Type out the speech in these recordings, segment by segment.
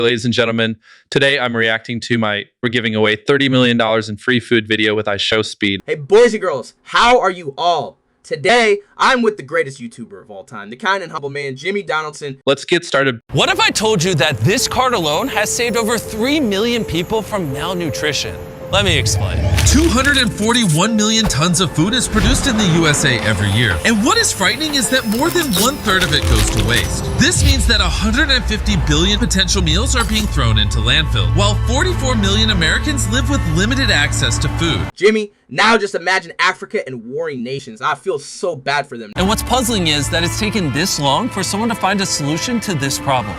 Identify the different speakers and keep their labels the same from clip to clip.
Speaker 1: Ladies and gentlemen, today I'm reacting to we're giving away $30 million in free food video with IshowSpeed.
Speaker 2: Hey boys and girls, how are you all? Today, I'm with the greatest YouTuber of all time, the kind and humble man, Jimmy Donaldson.
Speaker 1: Let's get started.
Speaker 3: What if I told you that this card alone has saved over 3 million people from malnutrition? Let me explain.
Speaker 4: 241 million tons of food is produced in the USA every year. And what is frightening is that more than 1/3 of it goes to waste. This means that 150 billion potential meals are being thrown into landfill, while 44 million Americans live with limited access to food.
Speaker 2: Jimmy, now just imagine Africa and warring nations. I feel so bad for them.
Speaker 3: And what's puzzling is that it's taken this long for someone to find a solution to this problem.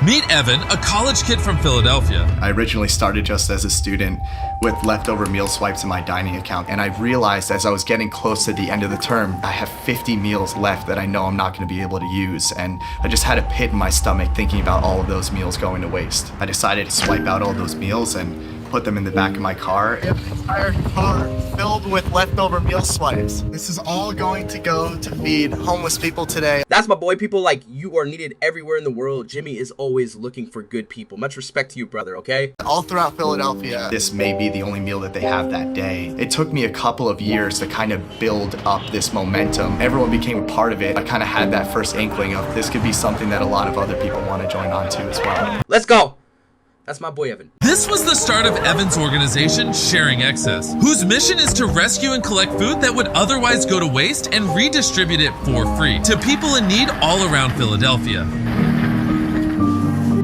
Speaker 4: Meet Evan, a college kid from Philadelphia.
Speaker 5: I originally started just as a student with leftover meal swipes in my dining account, and I realized as I was getting close to the end of the term, I have 50 meals left that I know I'm not going to be able to use, and I just had a pit in my stomach thinking about all of those meals going to waste. I decided to swipe out all those meals and put them in the back of my car. An entire car filled with leftover meal swipes. This is all going to go to feed homeless people today.
Speaker 2: That's my boy. People like you are needed everywhere in the world. Jimmy is always looking for good people. Much respect to you, brother, okay?
Speaker 5: All throughout Philadelphia, this may be the only meal that they have that day. It took me a couple of years to kind of build up this momentum. Everyone became a part of it. I kind of had that first inkling of this could be something that a lot of other people want to join on to as well.
Speaker 2: Let's go. That's my boy, Evan.
Speaker 4: This was the start of Evan's organization, Sharing Excess, whose mission is to rescue and collect food that would otherwise go to waste and redistribute it for free to people in need all around Philadelphia.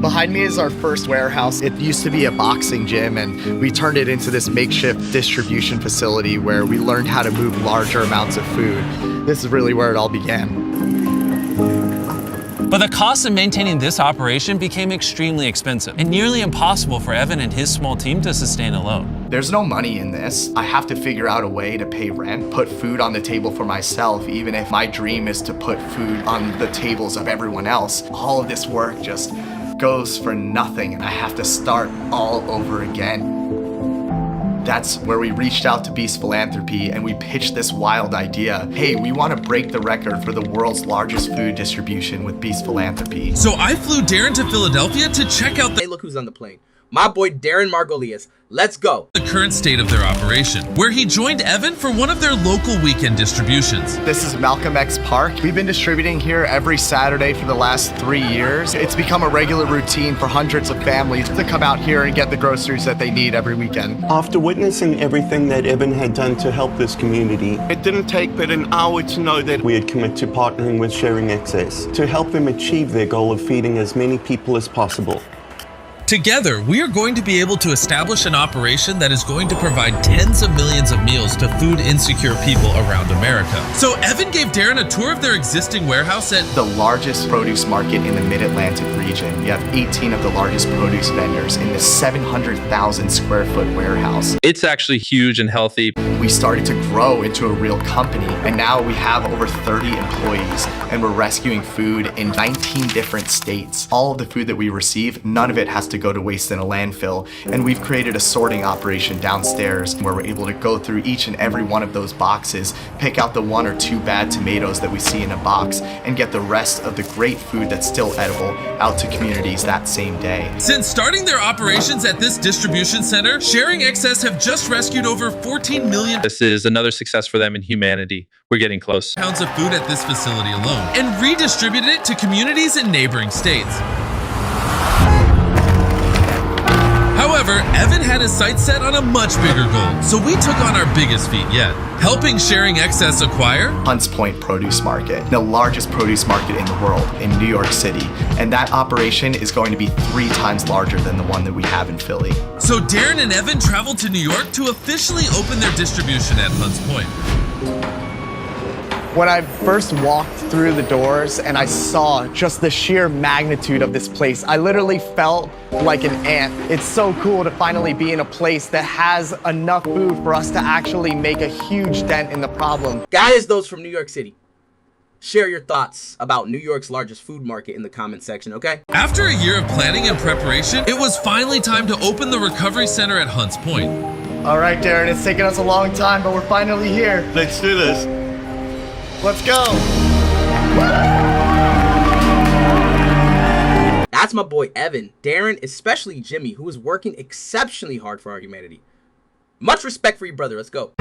Speaker 5: Behind me is our first warehouse. It used to be a boxing gym, and we turned it into this makeshift distribution facility where we learned how to move larger amounts of food. This is really where it all began.
Speaker 3: But the cost of maintaining this operation became extremely expensive and nearly impossible for Evan and his small team to sustain alone.
Speaker 5: There's no money in this. I have to figure out a way to pay rent, put food on the table for myself, even if my dream is to put food on the tables of everyone else. All of this work just goes for nothing, and I have to start all over again. That's where we reached out to Beast Philanthropy and we pitched this wild idea. Hey, we want to break the record for the world's largest food distribution with Beast Philanthropy.
Speaker 4: So I flew Darren to Philadelphia to check out
Speaker 2: Hey, look who's on the plane. My boy, Darren Margolius. Let's go.
Speaker 4: the current state of their operation, where he joined Evan for one of their local weekend distributions.
Speaker 5: This is Malcolm X Park. We've been distributing here every Saturday for the last 3 years. It's become a regular routine for hundreds of families to come out here and get the groceries that they need every weekend.
Speaker 6: After witnessing everything that Evan had done to help this community, it didn't take but an hour to know that we had committed to partnering with Sharing Excess to help them achieve their goal of feeding as many people as possible.
Speaker 4: Together, we are going to be able to establish an operation that is going to provide tens of millions of meals to food insecure people around America. So Evan gave Darren a tour of their existing warehouse at
Speaker 5: The largest produce market in the Mid-Atlantic region. You have 18 of the largest produce vendors in this 700,000 square foot warehouse.
Speaker 1: It's actually huge and healthy.
Speaker 5: We started to grow into a real company, and now we have over 30 employees, and we're rescuing food in 19 different states. All of the food that we receive, none of it has to go to waste in a landfill, and we've created a sorting operation downstairs where we're able to go through each and every one of those boxes, pick out the 1 or 2 bad tomatoes that we see in a box, and get the rest of the great food that's still edible out to communities that same day.
Speaker 4: Since starting their operations at this distribution center, Sharing Excess have just rescued over 14 million
Speaker 1: This is another success for them in humanity. We're getting close.
Speaker 4: pounds of food at this facility alone and redistributed it to communities in neighboring states. However, Evan had his sights set on a much bigger goal, so we took on our biggest feat yet, helping Sharing Excess acquire
Speaker 5: Hunts Point Produce Market, the largest produce market in the world in New York City, and that operation is going to be 3 times larger than the one that we have in Philly.
Speaker 4: So Darren and Evan traveled to New York to officially open their distribution at Hunts Point.
Speaker 5: When I first walked through the doors and I saw just the sheer magnitude of this place, I literally felt like an ant. It's so cool to finally be in a place that has enough food for us to actually make a huge dent in the problem.
Speaker 2: Guys, those from New York City, share your thoughts about New York's largest food market in the comment section, okay?
Speaker 4: After a year of planning and preparation, it was finally time to open the recovery center at Hunts Point.
Speaker 5: All right, Darren, it's taken us a long time, but we're finally here.
Speaker 6: Let's do this.
Speaker 5: Let's go.
Speaker 2: That's my boy Evan, Darren, especially Jimmy, who is working exceptionally hard for our humanity. Much respect for you, brother. Let's go.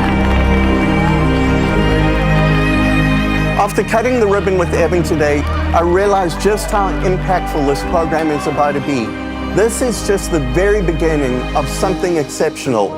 Speaker 6: After cutting the ribbon with Evan today, I realized just how impactful this program is about to be. This is just the very beginning of something exceptional.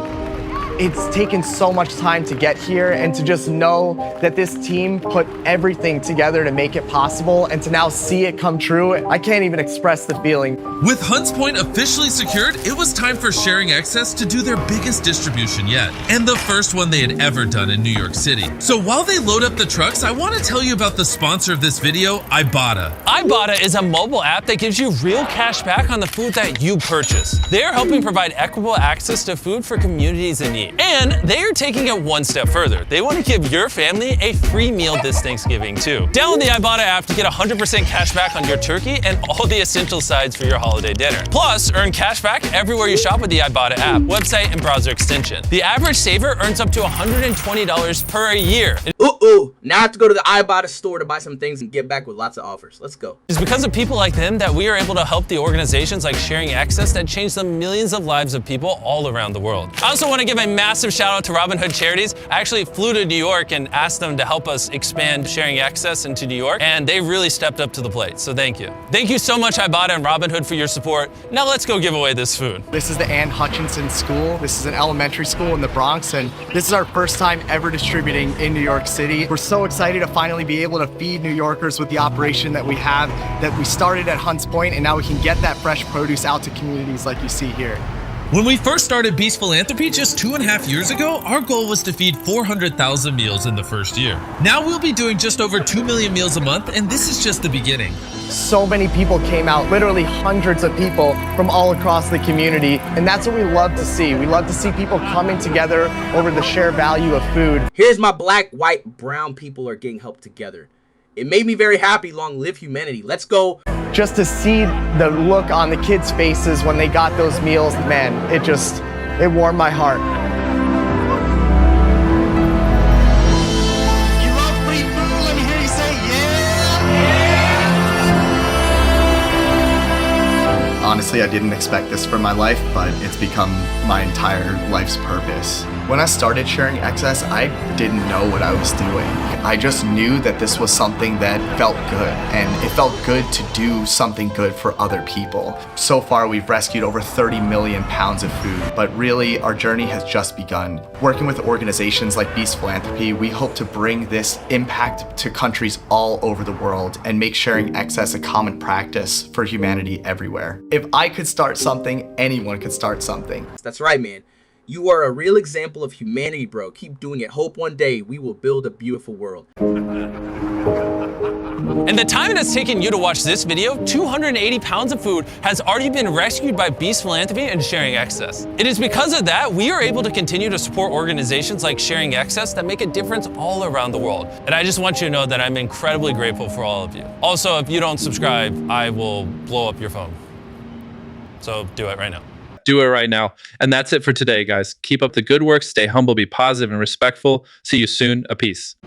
Speaker 7: It's taken so much time to get here, and to just know that this team put everything together to make it possible, and to now see it come true, I can't even express the feeling.
Speaker 4: With Hunts Point officially secured, it was time for Sharing Excess to do their biggest distribution yet, and the first one they had ever done in New York City. So while they load up the trucks, I want to tell you about the sponsor of this video, Ibotta.
Speaker 3: Ibotta is a mobile app that gives you real cash back on the food that you purchase. They're helping provide equitable access to food for communities in need. And they are taking it one step further. They want to give your family a free meal this Thanksgiving too. Download the Ibotta app to get 100% cash back on your turkey and all the essential sides for your holiday dinner. Plus, earn cash back everywhere you shop with the Ibotta app, website, and browser extension. The average saver earns up to $120 per year.
Speaker 2: Now I have to go to the Ibotta store to buy some things and get back with lots of offers. Let's go.
Speaker 3: It's because of people like them that we are able to help the organizations like Sharing Excess that change the millions of lives of people all around the world. I also want to give a massive shout out to Robin Hood Charities. I actually flew to New York and asked them to help us expand Sharing Excess into New York, and they really stepped up to the plate, so thank you. Thank you so much, Ibotta and Robin Hood, for your support. Now let's go give away this food.
Speaker 7: This is the Ann Hutchinson School. This is an elementary school in the Bronx, and this is our first time ever distributing in New York City. We're so excited to finally be able to feed New Yorkers with the operation that we have, that we started at Hunts Point, and now we can get that fresh produce out to communities like you see here.
Speaker 4: When we first started Beast Philanthropy just 2.5 years ago, our goal was to feed 400,000 meals in the first year. Now we'll be doing just over 2 million meals a month, and this is just the beginning.
Speaker 7: So many people came out, literally hundreds of people from all across the community, and that's what we love to see. We love to see people coming together over the shared value of food.
Speaker 2: Here's my black, white, brown people are getting help together. It made me very happy. Long live humanity. Let's go.
Speaker 7: Just to see the look on the kids' faces when they got those meals, man, it warmed my heart.
Speaker 5: You love free food? Let me hear you say yeah! Honestly, I didn't expect this for my life, but it's become my entire life's purpose. When I started Sharing Excess, I didn't know what I was doing. I just knew that this was something that felt good, and it felt good to do something good for other people. So far, we've rescued over 30 million pounds of food, but really, our journey has just begun. Working with organizations like Beast Philanthropy, we hope to bring this impact to countries all over the world and make Sharing Excess a common practice for humanity everywhere. If I could start something, anyone could start something.
Speaker 2: That's right, man. You are a real example of humanity, bro. Keep doing it. Hope one day we will build a beautiful world.
Speaker 3: In the time it has taken you to watch this video, 280 pounds of food has already been rescued by Beast Philanthropy and Sharing Excess. It is because of that we are able to continue to support organizations like Sharing Excess that make a difference all around the world. And I just want you to know that I'm incredibly grateful for all of you. Also, if you don't subscribe, I will blow up your phone. So do it right now.
Speaker 1: Do it right now. And that's it for today, guys. Keep up the good work, stay humble, be positive and respectful. See you soon. A peace.